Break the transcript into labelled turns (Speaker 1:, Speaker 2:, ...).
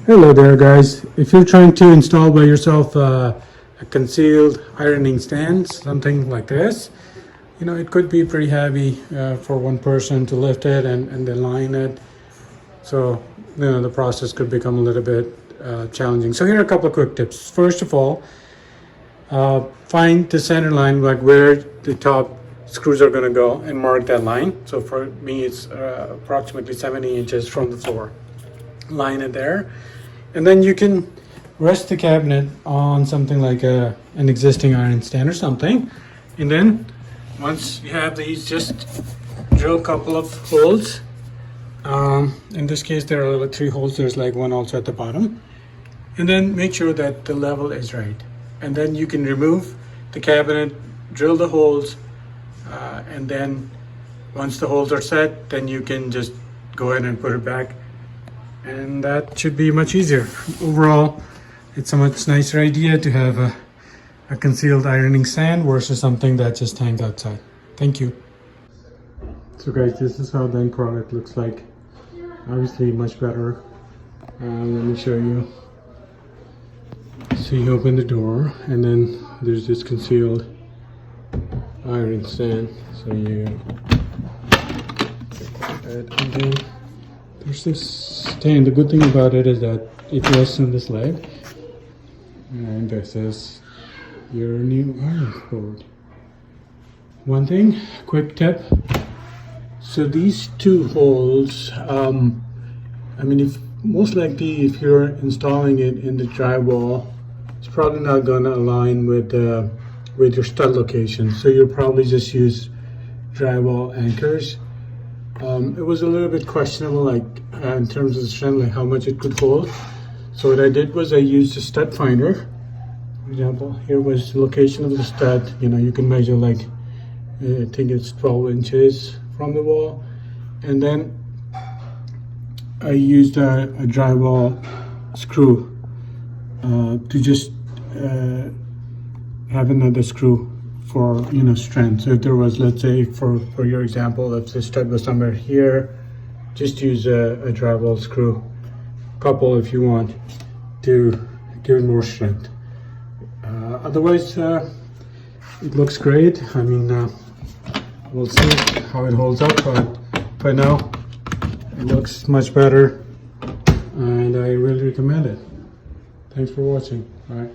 Speaker 1: Hello there guys. If you're trying to install by yourself a concealed ironing stand, something like this, it could be pretty heavy for one person to lift it and then line it. So, the process could become a little bit challenging. So here are a couple of quick tips. First of all, find the center line, like where the top screws are going to go, and mark that line. So for me, it's approximately 70 inches from the floor. Line it there, and then you can rest the cabinet on something like an existing iron stand or something, and then once you have these, just drill a couple of holes. In this case there are 3 holes. There's like one also at the bottom, and then make sure that the level is right, and then you can remove the cabinet, drill the holes, and then once the holes are set, then you can just go ahead and put it back, and that should be much easier. Overall, it's a much nicer idea to have a concealed ironing stand versus something that just hangs outside. Thank you. So guys, this is how the end product looks like. Obviously much better. Let me show you. So you open the door, and then there's this concealed ironing stand. So you click like that, and then there's this stand. The good thing about it is that it rests on this leg, and this is your new iron board. One thing, quick tip. So these 2 holes, if most likely if you're installing it in the drywall, it's probably not going to align with your stud location. So you'll probably just use drywall anchors. It was a little bit questionable, in terms of the strength, like how much it could hold. So what I did was I used a stud finder. For example, here was the location of the stud. You can measure I think it's 12 inches from the wall, and then I used a drywall screw to just have another screw for strength. So if there was, let's say for your example, if the stud was somewhere here, just use a drywall screw, couple if you want, to give it more strength. Otherwise it looks great. We'll see how it holds up, but for now it looks much better, and I really recommend it. Thanks for watching. All right.